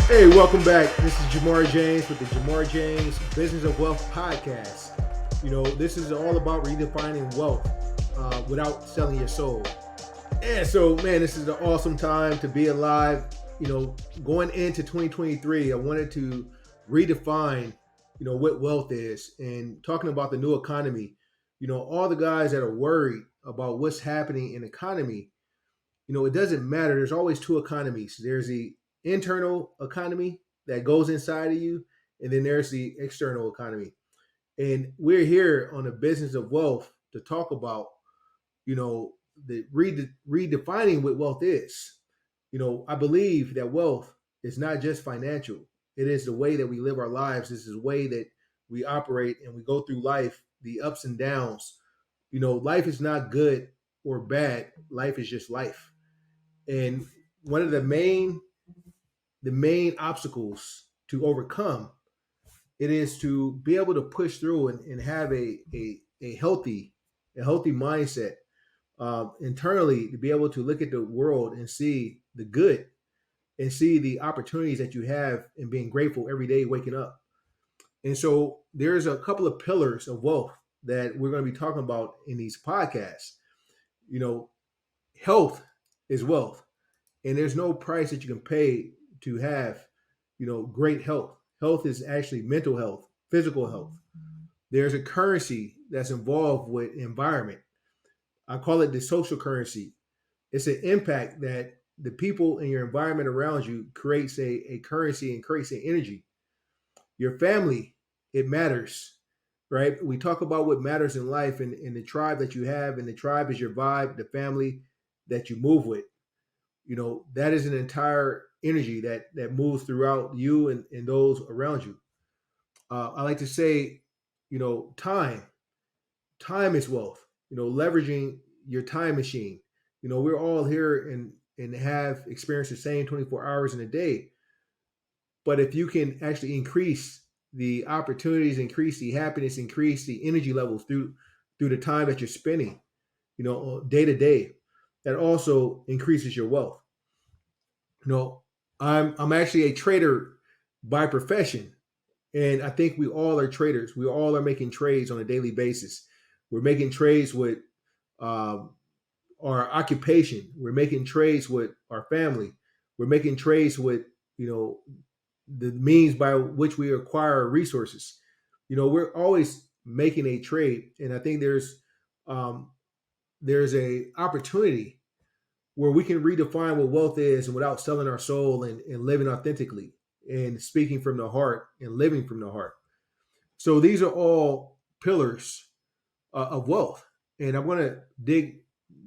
Hey, welcome back. This is Jamar James with the Jamar James Business of Wealth podcast. This is all about redefining wealth without selling your soul. And so, man, this is an awesome time to be alive. Going into 2023, I wanted to redefine, what wealth is and talking about the new economy. All the guys that are worried about what's happening in the economy, it doesn't matter. There's always two economies. There's the internal economy that goes inside of you, and then there's the external economy. And we're here on the business of wealth to talk about, the redefining what wealth is. I believe that wealth is not just financial. It is the way that we live our lives. This is the way that we operate and we go through life, the ups and downs. Life is not good or bad. Life is just life. And one of the main obstacles to overcome it is to be able to push through and have a healthy mindset internally, to be able to look at the world and see the good and see the opportunities that you have and being grateful every day waking up. And so there's a couple of pillars of wealth that we're going to be talking about in these podcasts. You know, Health is wealth, and there's no price that you can pay to have, great health. Health is actually mental health, physical health. There's a currency that's involved with environment. I call it the social currency. It's an impact that the people in your environment around you creates a currency and creates an energy. Your family, it matters, right? We talk about what matters in life and the tribe that you have, and the tribe is your vibe, the family that you move with. That is an entire energy that moves throughout you and those around you. I like to say, time is wealth. Leveraging your time machine. We're all here and have experienced the same 24 hours in a day. But if you can actually increase the opportunities, increase the happiness, increase the energy levels through the time that you're spending, day to day, that also increases your wealth. You know, I'm actually a trader by profession, and I think we all are traders. We all are making trades on a daily basis. We're making trades with um, our occupation. We're making trades with our family. We're making trades with you know the means by which we acquire resources. We're always making a trade, and I think um, there's a opportunity where we can redefine what wealth is and without selling our soul and living authentically and speaking from the heart and living from the heart. So these are all pillars of wealth. And I'm going to dig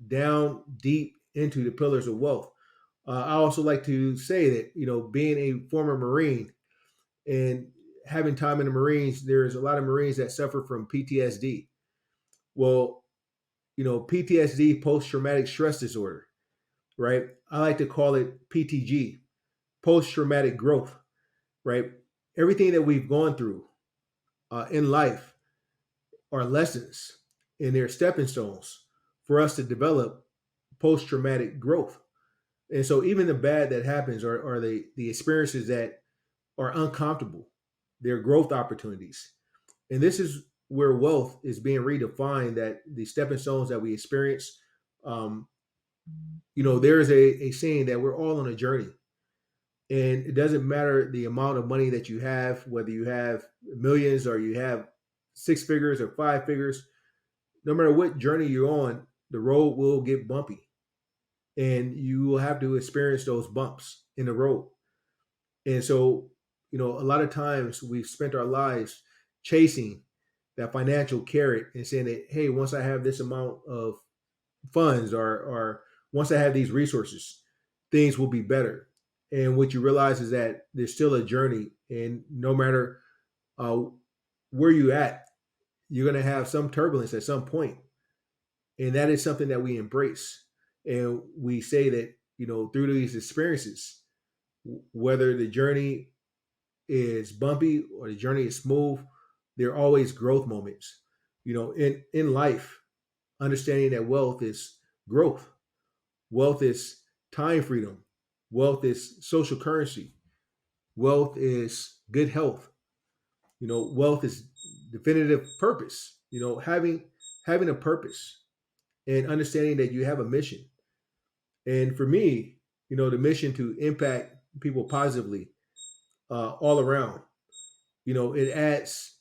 down deep into the pillars of wealth. I also like to say that, being a former Marine and having time in the Marines, there's a lot of Marines that suffer from PTSD. Well, PTSD, post traumatic stress disorder, right? I like to call it PTG, post traumatic growth, right? Everything that we've gone through in life are lessons and they're stepping stones for us to develop post traumatic growth. And so, even the bad that happens are the experiences that are uncomfortable, they're growth opportunities. And this is where wealth is being redefined, that the stepping stones that we experience. Um, there's a saying that we're all on a journey. And it doesn't matter the amount of money that you have, whether you have millions or you have six figures or five figures, no matter what journey you're on, the road will get bumpy and you will have to experience those bumps in the road. And so, a lot of times we've spent our lives chasing that financial carrot and saying that, hey, once I have this amount of funds or once I have these resources, things will be better. And what you realize is that there's still a journey, and no matter uh, where you at, you're going to have some turbulence at some point, and that is something that we embrace. And we say that through these experiences, whether the journey is bumpy or the journey is smooth, there are always growth moments. In life, understanding that wealth is growth. Wealth is time freedom. Wealth is social currency. Wealth is good health. Wealth is definitive purpose. Having a purpose and understanding that you have a mission. And for me, the mission to impact people positively all around. It adds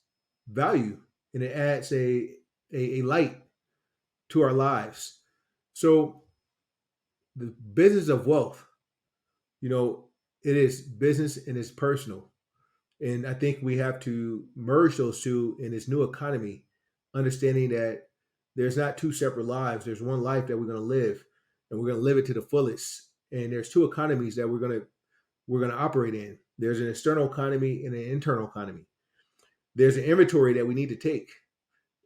value and it adds a light to our lives. So the business of wealth, it is business and it's personal. And I think we have to merge those two in this new economy, understanding that there's not two separate lives. There's one life that we're going to live, and we're going to live it to the fullest. And there's two economies that we're going to operate in. There's an external economy and an internal economy. There's an inventory that we need to take,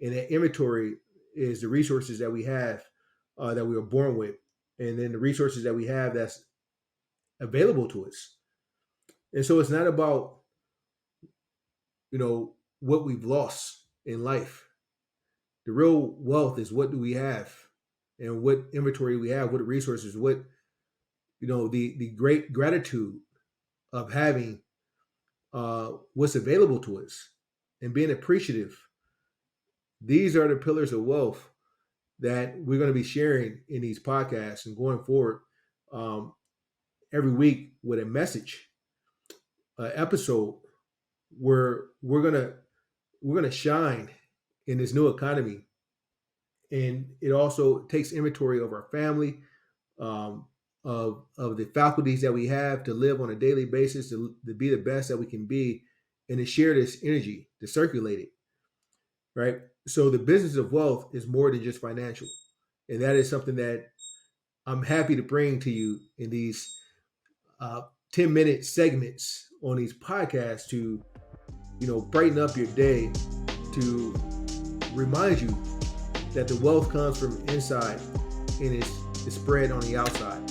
and that inventory is the resources that we have that we were born with, and then the resources that we have that's available to us. And so it's not about what we've lost in life. The real wealth is what do we have, and what inventory we have, what resources, what the great gratitude of having what's available to us and being appreciative. These are the pillars of wealth that we're going to be sharing in these podcasts and going forward every week with a message, episode where we're gonna shine in this new economy. And it also takes inventory of our family, of the faculties that we have to live on a daily basis, to be the best that we can be, and to share this energy, to circulate it, right? So the business of wealth is more than just financial. And that is something that I'm happy to bring to you in these 10-minute segments on these podcasts to, brighten up your day, to remind you that the wealth comes from inside and is spread on the outside.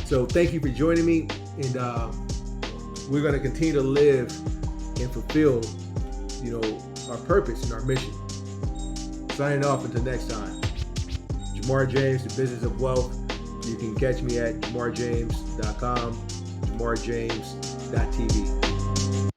So thank you for joining me, and we're going to continue to live and fulfill, our purpose and our mission. Signing off until next time. Jamar James, The Business of Wealth. You can catch me at jamarjames.com, jamarjames.tv.